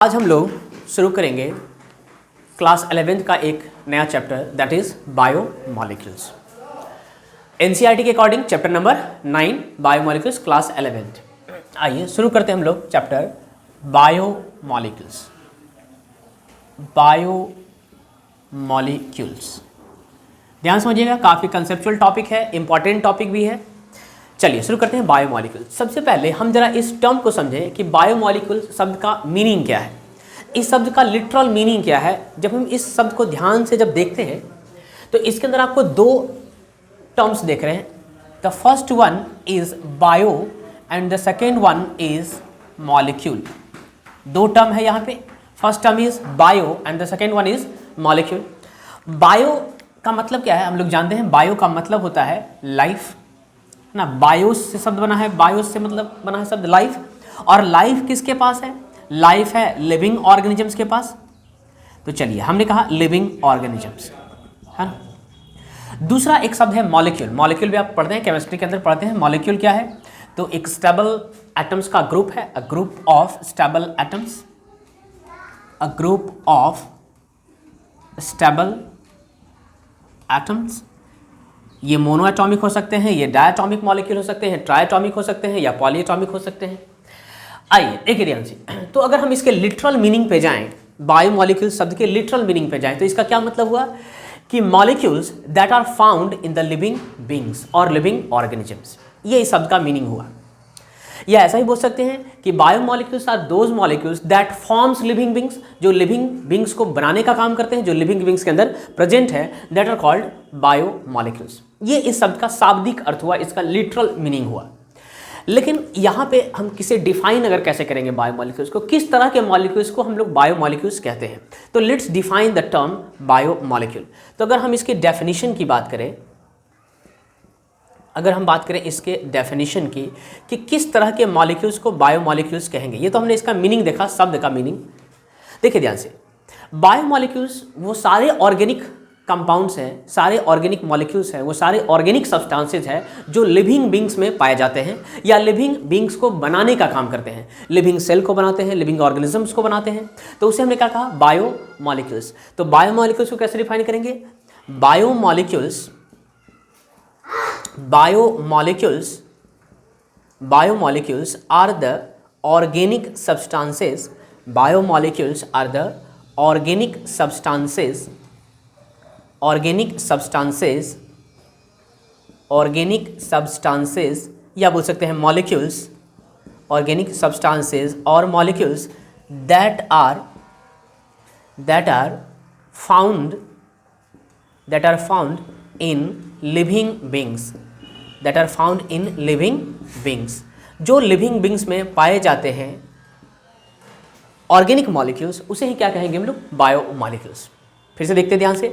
आज हम लोग शुरू करेंगे क्लास 11th का एक नया chapter that is biomolecules. NCERT के according chapter number 9 biomolecules class 11th। आइए शुरू करते हैं हम लोग चैप्टर बायोमॉलिक्यूल्स। बायोमॉलिक्यूल्स ध्यान समझिएगा, काफ़ी कंसेप्चुअल टॉपिक है, इंपॉर्टेंट टॉपिक भी है। चलिए शुरू करते हैं बायोमॉलिक्यूल। सबसे पहले हम जरा इस टर्म को समझें कि बायोमॉलिक्यूल शब्द का मीनिंग क्या है, इस शब्द का लिटरल मीनिंग क्या है। जब हम इस शब्द को ध्यान से जब देखते हैं तो इसके अंदर आपको दो टर्म्स देख रहे हैं। The first one is bio and the second one is molecule. दो टर्म है यहाँ पे, first term is bio and the second one is molecule. Bio का मतलब क्या है, हम लोग जानते हैं बायो का मतलब होता है लाइफ ना। बायोस से शब्द बना है, बायोस से मतलब बना है शब्द लाइफ। और लाइफ किसके पास है? लाइफ है लिविंग ऑर्गेनिजम्स के पास। तो चलिए हमने कहा लिविंग ऑर्गेनिजम्स है ना। दूसरा एक शब्द है मॉलिक्यूल। मॉलिक्यूल भी आप पढ़ते हैं, केमिस्ट्री के अंदर पढ़ते हैं। मॉलिक्यूल क्या है? तो एक स्टेबल एटम्स का ग्रुप है, a group of stable atoms, a group of stable atoms. ये मोनोएटॉमिक हो सकते हैं, ये डायटॉमिक मॉलिक्यूल हो सकते हैं, ट्राइटॉमिक हो सकते हैं या पॉलीएटॉमिक हो सकते हैं। आइए देखिए ध्यान से। तो अगर हम इसके लिटरल मीनिंग पे जाएं, बायोमॉलिक्यूल शब्द के लिटरल मीनिंग पे जाएं, तो इसका क्या मतलब हुआ कि molecules that are found in the living beings और लिविंग ऑर्गेनिजम्स, ये इस शब्द का मीनिंग हुआ। या ऐसा ही बोल सकते हैं कि biomolecules are those molecules that forms living beings, जो लिविंग बीइंग्स को बनाने का काम करते हैं, जो लिविंग बीइंग्स के अंदर प्रेजेंट है, दैट आर कॉल्ड बायोमॉलिक्यूल्स। ये इस शब्द का शाब्दिक अर्थ हुआ, इसका लिटरल मीनिंग हुआ। लेकिन यहाँ पे हम किसे डिफाइन अगर कैसे करेंगे बायोमॉलिक्यूल्स को, किस तरह के मॉलिक्यूल्स को हम लोग बायोमॉलिक्यूल्स कहते हैं, तो let's define the term biomolecule. तो अगर हम इसके डेफिनेशन की बात करें, अगर हम बात करें इसके डेफिनेशन की कि किस तरह के मॉलिक्यूल्स को बायोमॉलिक्यूल्स कहेंगे, ये तो हमने इसका मीनिंग देखा, शब्द का मीनिंग। देखिए ध्यान से, बायोमॉलिक्यूल्स वो सारे ऑर्गेनिक कंपाउंड्स हैं, सारे ऑर्गेनिक मॉलिक्यूल्स हैं, वो सारे ऑर्गेनिक सब्सटेंसेज हैं जो लिविंग बीइंग्स में पाए जाते हैं या लिविंग बीइंग्स को बनाने का काम करते हैं, लिविंग सेल को बनाते हैं, लिविंग ऑर्गेनिजम्स को बनाते हैं। तो उसे हमने क्या कहा? बायोमॉलिक्यूल्स। तो बायोमॉलिक्यूल्स को कैसे डिफाइन करेंगे? Biomolecules are the organic substances. Biomolecules are the organic substances या बोल सकते हैं molecules, organic substances और molecules that are found in living beings, जो लिविंग बींग्स में पाए जाते हैं ऑर्गेनिक मॉलिक्यूल्स, उसे ही क्या कहेंगे हम लोग? बायोमॉलिक्यूल्स। फिर से देखते ध्यान से,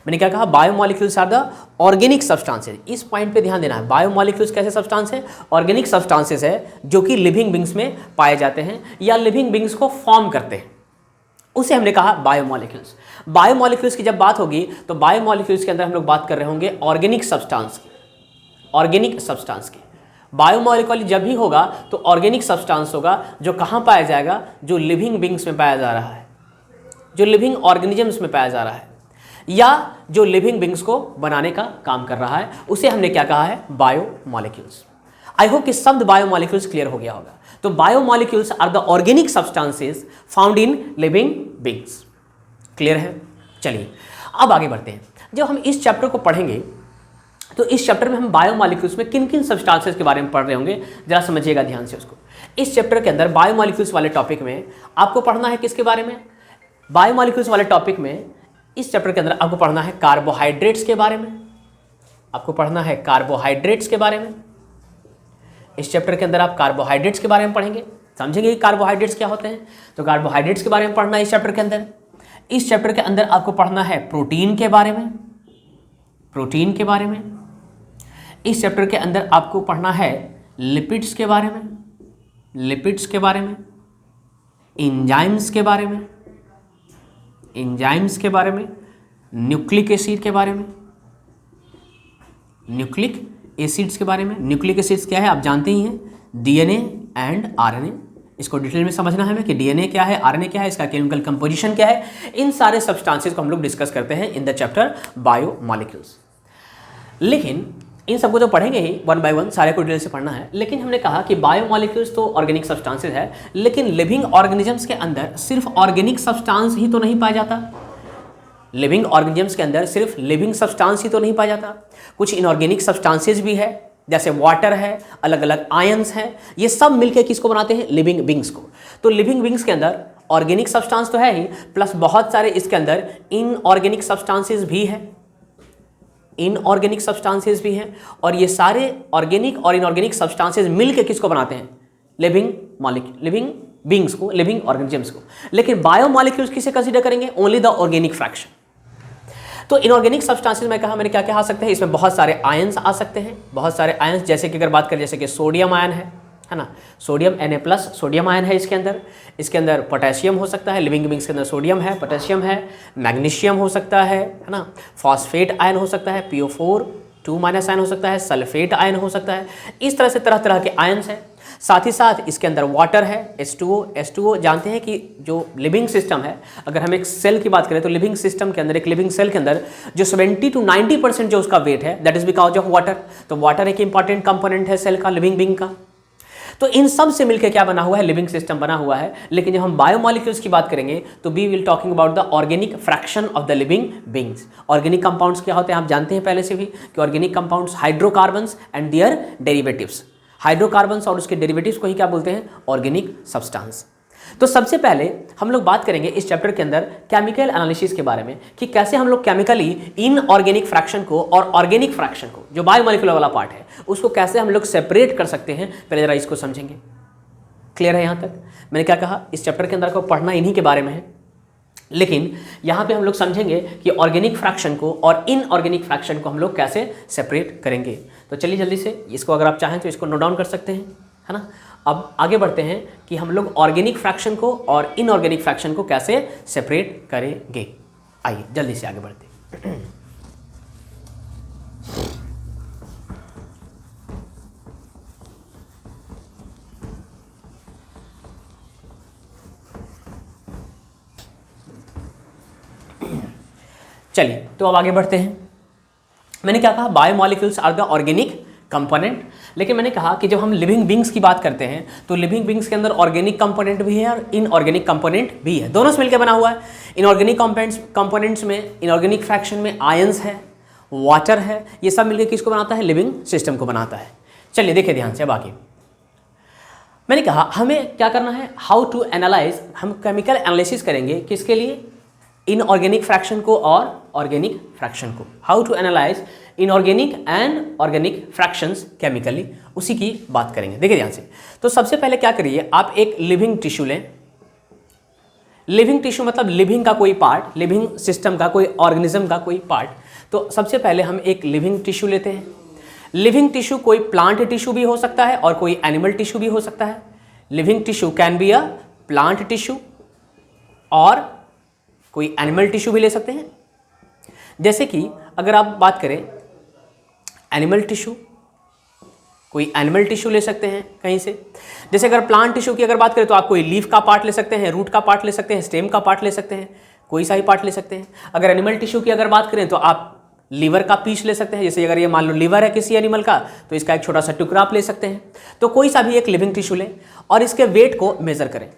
मैंने क्या कहा? Biomolecules are the organic substances. इस पॉइंट पे ध्यान देना है। बायोमॉलिक्यूल्स कैसे सब्सटेंस है? ऑर्गेनिक सब्सटेंसेज है जो कि लिविंग बींग्स में पाए जाते हैं या लिविंग बींग्स को फॉर्म करते हैं, उसे हमने कहा बायोमॉलिक्यूल्स। बायोमॉलिक्यूल्स की जब बात होगी तो बायोमॉलिक्यूल्स के अंदर हम लोग बात कर रहे होंगे ऑर्गेनिक सब्सटेंस की। बायोमॉलिक्यूल जब भी होगा तो ऑर्गेनिक सब्सटेंस होगा जो कहाँ पाया जाएगा? जो लिविंग बीइंग्स में पाया जा रहा है, जो लिविंग ऑर्गेनिजम्स में पाया जा रहा है या जो लिविंग बीइंग्स को बनाने का काम कर रहा है, उसे हमने क्या कहा है? बायोमॉलिक्यूल्स। आई होप कि शब्द बायोमॉलिक्यूल्स क्लियर हो गया होगा। तो biomolecules are the organic substances found in living beings. Clear है? चलिए अब आगे बढ़ते हैं। जब हम इस चैप्टर को पढ़ेंगे तो इस चैप्टर में हम बायोमॉलिक्यूल्स में किन किन सब्सटेंसेस के बारे में पढ़ रहे होंगे, जरा समझिएगा ध्यान से उसको। इस चैप्टर के अंदर बायोमॉलिक्यूल्स वाले टॉपिक में आपको पढ़ना है किसके बारे में? बायोमॉलिक्यूल्स वाले टॉपिक में इस चैप्टर के अंदर आपको पढ़ना है कार्बोहाइड्रेट्स के बारे में। आपको पढ़ना है कार्बोहाइड्रेट्स के बारे में। इस चैप्टर के अंदर आप कार्बोहाइड्रेट्स के बारे में पढ़ेंगे, समझेंगे कि कार्बोहाइड्रेट्स क्या होते हैं। तो कार्बोहाइड्रेट्स के बारे में पढ़ना है इस चैप्टर के अंदर। इस चैप्टर के अंदर आपको पढ़ना है प्रोटीन के बारे में। इस चैप्टर के अंदर आपको पढ़ना है लिपिड्स के बारे में, एंजाइम्स के बारे में, न्यूक्लिक एसिड के बारे में, न्यूक्लिक एसिड्स क्या है आप जानते ही हैं, डीएनए एंड आरएनए। इसको डिटेल में समझना है हमें कि डीएनए क्या है, आरएनए क्या है, इसका केमिकल कंपोजिशन क्या है, इन सारे सब्सटेंसेस को हम लोग डिस्कस करते हैं इन द चैप्टर बायोमॉलिक्यूल्स। लेकिन इन सबको तो पढ़ेंगे ही वन बाय वन, सारे को डिटेल से पढ़ना है। लेकिन हमने कहा कि बायोमॉलिक्यूल्स तो ऑर्गेनिक सब्सटेंसेस है, लेकिन लिविंग ऑर्गेनिजम्स के अंदर सिर्फ ऑर्गेनिक सब्सटेंस ही तो नहीं पाया जाता। लिविंग ऑर्गेनिजम्स के अंदर सिर्फ लिविंग सब्सटेंस ही तो नहीं पाया जाता, कुछ इनऑर्गेनिक सब्सटेंसेस भी है, जैसे वाटर है, अलग अलग आयंस हैं, ये सब मिलकर किसको बनाते हैं, लिविंग बींग्स को। तो लिविंग बींग्स के अंदर ऑर्गेनिक सब्सटेंस तो है ही, प्लस बहुत सारे इसके अंदर इनऑर्गेनिक सब्सटेंसेस भी है, इनऑर्गेनिक सब्सटेंसेस भी हैं, और ये सारे ऑर्गेनिक और इनऑर्गेनिक सब्सटेंसेस मिलकर किसको बनाते हैं, लिविंग बींग्स को, लिविंग ऑर्गेनिजम्स को। लेकिन बायोमॉलिक्यूल्स किसे कंसीडर करेंगे, ओनली द ऑर्गेनिक फ्रैक्शन। तो इनऑर्गेनिक सब्सटेंसेस में कहा मैंने क्या क्या आ सकते हैं, इसमें बहुत सारे आयंस आ सकते हैं, बहुत सारे आयंस, जैसे कि अगर बात करें जैसे कि सोडियम आयन है ना, सोडियम Na+ सोडियम आयन है इसके अंदर पोटेशियम हो सकता है, लिविंग बींग्स के अंदर सोडियम है, पोटेशियम है, मैग्नीशियम हो सकता है ना, फॉस्फेट आयन हो सकता है, PO4 2- आयन हो सकता है, सल्फेट आयन हो सकता है, इस तरह से तरह तरह के आयंस हैं। साथ ही साथ इसके अंदर वाटर है, H2O जानते हैं कि जो लिविंग सिस्टम है, अगर हम एक सेल की बात करें तो लिविंग सिस्टम के अंदर, एक लिविंग सेल के अंदर जो 70 to 90% जो उसका वेट है, that is because of water. तो वाटर एक इंपॉर्टेंट कंपोनेंट है सेल का, लिविंग बींग का। तो इन सब से मिलकर क्या बना हुआ है, लिविंग सिस्टम बना हुआ है। लेकिन जब हम बायोमॉलिक्यूल्स की बात करेंगे तो we will talking about the organic fraction of the living beings. Organic compounds क्या होते हैं आप जानते हैं पहले से भी कि organic compounds hydrocarbons and their derivatives, hydrocarbons और उसके डेरिवेटिव्स को ही क्या बोलते हैं, ऑर्गेनिक सब्सटेंस। तो सबसे पहले हम लोग बात करेंगे इस चैप्टर के अंदर केमिकल एनालिसिस के बारे में कि कैसे हम लोग केमिकली इनऑर्गेनिक फ्रैक्शन को और ऑर्गेनिक फ्रैक्शन को, जो बायोमॉलिक्यूलर वाला पार्ट है, उसको कैसे हम लोग सेपरेट कर सकते हैं। पहले जरा इसको समझेंगे। क्लियर है यहाँ तक? मैंने क्या कहा, इस चैप्टर के अंदर को पढ़ना इन्हीं के बारे में है, लेकिन यहाँ पे हम लोग समझेंगे कि ऑर्गेनिक फ्रैक्शन को और इनऑर्गेनिक फ्रैक्शन को हम लोग कैसे सेपरेट करेंगे। तो चलिए जल्दी से इसको, अगर आप चाहें तो इसको नोट डाउन कर सकते हैं, है ना। अब आगे बढ़ते हैं कि हम लोग ऑर्गेनिक फ्रैक्शन को और इनऑर्गेनिक फ्रैक्शन को कैसे सेपरेट करेंगे। आइए जल्दी से आगे बढ़ते हैं। चलिए तो अब आगे बढ़ते हैं। मैंने क्या कहा, biomolecules are the organic component. लेकिन मैंने कहा कि जब हम लिविंग बींग्स की बात करते हैं तो लिविंग बींग्स के अंदर ऑर्गेनिक कंपोनेंट भी है और इनऑर्गेनिक कंपोनेंट भी है, दोनों से मिलकर बना हुआ है। इनऑर्गेनिक कंपोनेंट्स में, इनऑर्गेनिक फ्रैक्शन में आयंस है, वाटर है, ये सब मिलकर किसको बनाता है, लिविंग सिस्टम को बनाता है। चलिए देखिए ध्यान से। बाकी मैंने कहा हमें क्या करना है, हाउ टू एनालाइज, हम केमिकल एनालिसिस करेंगे किसके लिए, इनऑर्गेनिक फ्रैक्शन को और ऑर्गेनिक फ्रैक्शन को। How to analyze inorganic and organic fractions chemically, उसी की बात करेंगे। देखिए ध्यान से। तो सबसे पहले क्या करिए, आप एक लिविंग टिश्यू लें। लिविंग टिश्यू मतलब लिविंग का कोई पार्ट, लिविंग सिस्टम का कोई ऑर्गेनिज्म का कोई पार्ट। तो सबसे पहले हम एक लिविंग टिश्यू लेते हैं। लिविंग टिश्यू कोई प्लांट टिश्यू भी हो सकता है और कोई एनिमल टिश्यू भी हो सकता है। Living tissue can be a plant tissue और कोई एनिमल टिश्यू भी ले सकते हैं। जैसे कि अगर आप बात करें एनिमल टिश्यू, कोई एनिमल टिश्यू ले सकते हैं कहीं से। जैसे अगर प्लांट टिश्यू की अगर बात करें तो आप कोई लीफ का पार्ट ले सकते हैं, रूट का पार्ट ले सकते हैं, स्टेम का पार्ट ले सकते हैं, कोई सा ही पार्ट ले सकते हैं। अगर एनिमल टिश्यू की अगर बात करें तो आप लीवर का पीस ले सकते हैं। जैसे अगर ये मान लो लीवर है किसी एनिमल का, तो इसका एक छोटा सा टुकड़ा आप ले सकते हैं। तो कोई सा भी एक लिविंग टिश्यू लें और इसके वेट को मेजर करें।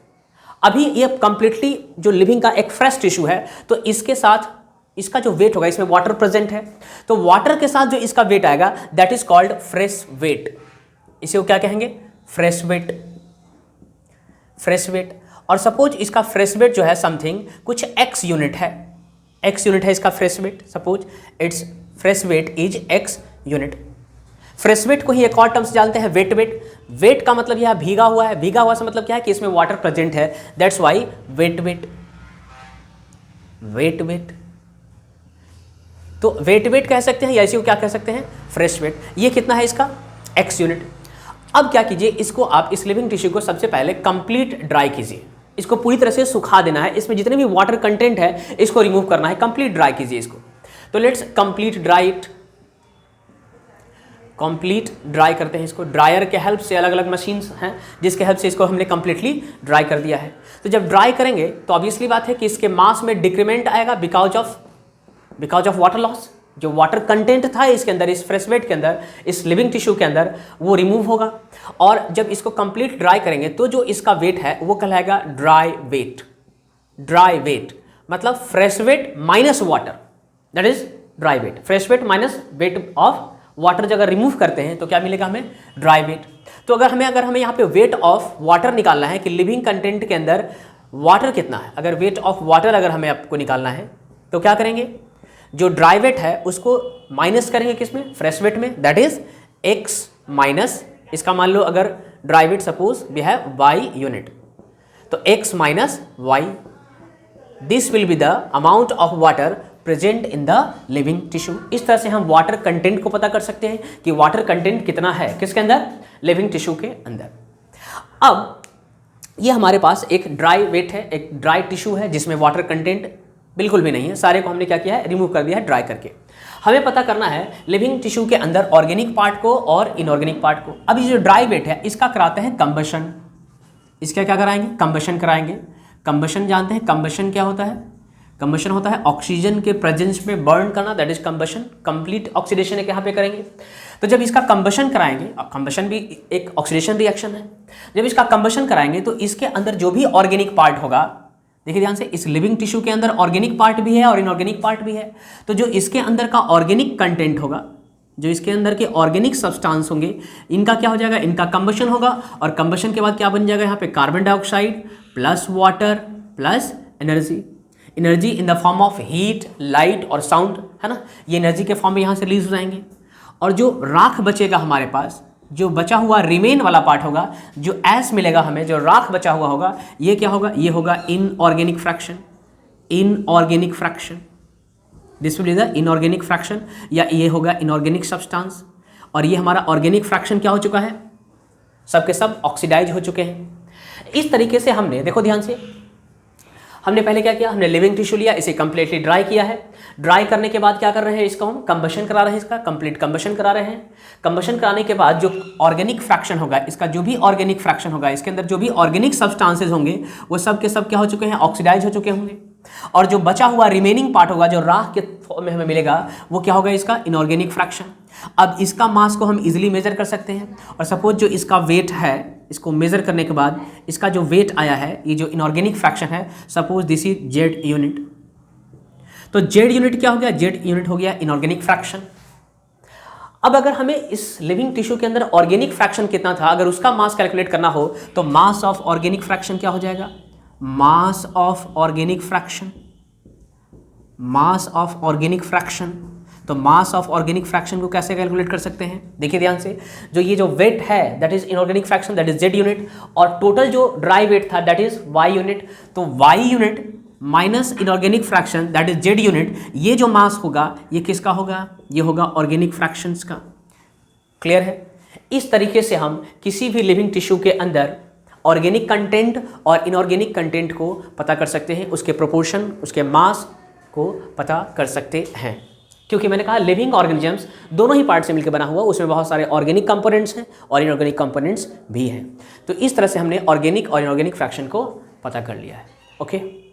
अभी ये कंप्लीटली जो लिविंग का एक फ्रेश टिश्यू है, तो इसके साथ इसका जो वेट होगा, इसमें वाटर प्रेजेंट है, तो वाटर के साथ जो इसका वेट आएगा that is called fresh weight. इसे वो क्या कहेंगे, फ्रेश वेट। Fresh weight. और सपोज इसका फ्रेश वेट जो है समथिंग कुछ x यूनिट है, x यूनिट है इसका fresh weight. Suppose its fresh weight is x unit. Fresh weight को ही एक और टर्म से जानते हैं वेट वेट। वेट का मतलब यह भीगा हुआ है, भीगा हुआ से मतलब क्या है कि इसमें वाटर प्रेजेंट है, that's why wet wait. Wait weight. तो वेट वेट कह सकते हैं या इसी को क्या कह सकते हैं, फ्रेश वेट। ये कितना है इसका, x यूनिट। अब क्या कीजिए, इसको आप इस लिविंग टिश्यू को सबसे पहले कंप्लीट ड्राई कीजिए। इसको पूरी तरह से सुखा देना है, इसमें जितने भी वाटर कंटेंट है इसको रिमूव करना है, कंप्लीट ड्राई कीजिए इसको। तो let's complete dry it. Complete dry करते हैं इसको, ड्रायर के हेल्प से, अलग अलग मशीन्स हैं जिसके हेल्प से इसको हमने कंप्लीटली ड्राई कर दिया है। तो जब ड्राई करेंगे तो ऑब्वियसली बात है कि इसके मास में डिक्रीमेंट आएगा बिकॉज ऑफ वाटर लॉस। जो वाटर कंटेंट था इसके अंदर, इस फ्रेश वेट के अंदर, इस लिविंग टिश्यू के अंदर, वो रिमूव होगा। और जब इसको कंप्लीट ड्राई करेंगे तो जो इसका वेट है वो कहलाएगा ड्राई वेट। ड्राई वेट मतलब fresh weight minus water, that is dry weight. Fresh weight minus weight of water जब अगर रिमूव करते हैं तो क्या मिलेगा हमें? Dry weight. तो अगर हमें यहाँ पे वेट ऑफ वाटर निकालना है कि लिविंग कंटेंट के अंदर वाटर कितना है, अगर वेट ऑफ वाटर अगर हमें आपको निकालना है तो क्या करेंगे? जो ड्राई वेट है उसको माइनस करेंगे किसमें? फ्रेश वेट में, दैट इज x माइनस, इसका मान लो अगर dry weight suppose we have y unit, तो x minus y, this will be the amount of water present in the living tissue. इस तरह से हम वाटर कंटेंट को पता कर सकते हैं कि वाटर कंटेंट कितना है किसके अंदर? लिविंग टिश्यू के अंदर। अब ये हमारे पास एक ड्राई वेट है, एक ड्राई टिश्यू है जिसमें वाटर कंटेंट बिल्कुल भी नहीं है, सारे को हमने क्या किया है? रिमूव कर दिया है ड्राई करके। हमें पता करना है लिविंग टिश्यू के अंदर ऑर्गेनिक पार्ट को और इनऑर्गेनिक पार्ट को। अब ये जो ड्राई वेट है इसका कराते हैं कंबशन। इसका क्या कराएंगे? कंबशन कराएंगे। कंबशन जानते हैं, कंबशन क्या होता है? कंबशन होता है ऑक्सीजन के प्रेजेंस में बर्न करना, that is combustion. Complete oxidation एक यहाँ पे करेंगे। तो जब इसका कंबशन कराएंगे, कंबशन भी एक ऑक्सीडेशन रिएक्शन है, जब इसका कंबशन कराएंगे तो इसके अंदर जो भी ऑर्गेनिक पार्ट होगा, देखिए ध्यान से, इस लिविंग टिश्यू के अंदर ऑर्गेनिक पार्ट भी है और इनऑर्गेनिक पार्ट भी है। तो जो इसके अंदर का ऑर्गेनिक कंटेंट होगा, जो इसके अंदर के ऑर्गेनिक सब्सटेंस होंगे, इनका क्या हो जाएगा? इनका कंबशन होगा। और कंबशन के बाद क्या बन जाएगा? यहाँ पे carbon dioxide plus water plus energy. Energy in the form of heat, light और साउंड, है ना, ये एनर्जी के फॉर्म में यहाँ से रिलीज हो जाएंगे। और जो राख बचेगा हमारे पास, जो बचा हुआ रिमेन वाला पार्ट होगा, जो एस मिलेगा हमें, जो राख बचा हुआ होगा, ये क्या होगा? ये होगा inorganic fraction. Inorganic fraction, this will be the inorganic fraction, या ये होगा इनऑर्गेनिक सब्सटेंस। और ये हमारा ऑर्गेनिक फ्रैक्शन क्या हो चुका है? सब के सब ऑक्सीडाइज हो चुके हैं। इस तरीके से हमने, देखो ध्यान से, हमने पहले क्या किया? हमने लिविंग टिश्यू लिया, इसे कंप्लीटली ड्राई किया है। ड्राई करने के बाद क्या कर रहे हैं? इसका हम कंबशन करा रहे हैं, इसका कंप्लीट कंबशन करा रहे हैं। कंबशन कराने के बाद जो ऑर्गेनिक फ्रैक्शन होगा, इसका जो भी ऑर्गेनिक फ्रैक्शन होगा, इसके अंदर जो भी ऑर्गेनिक सब्सटेंसेस होंगे, वो सब के सब क्या हो चुके हैं? ऑक्सीडाइज हो चुके होंगे। और जो बचा हुआ रिमेनिंग पार्ट होगा, जो राख के फॉर्म में हमें मिलेगा, वो क्या होगा? इसका इनऑर्गेनिक फ्रैक्शन। अब इसका मास को हम इजीली मेजर कर सकते हैं। और सपोज जो इसका वेट है, इसको मेजर करने के बाद इसका जो वेट आया है, ये जो इनऑर्गेनिक फ्रैक्शन है, suppose this is Z unit. तो जेड यूनिट क्या हो गया? जेड यूनिट हो गया इनऑर्गेनिक फ्रैक्शन। अब अगर हमें इस लिविंग टिश्यू के अंदर ऑर्गेनिक फ्रैक्शन कितना था, अगर उसका मास कैलकुलेट करना हो, तो मास ऑफ ऑर्गेनिक फ्रैक्शन क्या हो जाएगा? Mass of organic fraction, mass of organic fraction. तो मास ऑफ ऑर्गेनिक फ्रैक्शन को कैसे कैलकुलेट कर सकते हैं? देखिए ध्यान से, जो ये जो वेट है that is inorganic fraction, that is Z unit, और टोटल जो ड्राई वेट था दैट इज वाई यूनिट। तो Y unit minus inorganic fraction that is Z unit, ये जो मास होगा ये किसका होगा? ये होगा ऑर्गेनिक फ्रैक्शंस का। क्लियर है? इस तरीके से हम किसी भी लिविंग टिश्यू के अंदर ऑर्गेनिक कंटेंट और इनऑर्गेनिक कंटेंट को पता कर सकते हैं, उसके प्रोपोर्शन, उसके मास को पता कर सकते हैं। क्योंकि मैंने कहा लिविंग ऑर्गेनिजम्स दोनों ही पार्ट से मिलकर बना हुआ, उसमें बहुत सारे ऑर्गेनिक कंपोनेंट्स हैं और इनऑर्गेनिक कंपोनेंट्स भी हैं। तो इस तरह से हमने ऑर्गेनिक और इनऑर्गेनिक फ्रैक्शन को पता कर लिया है। ओके।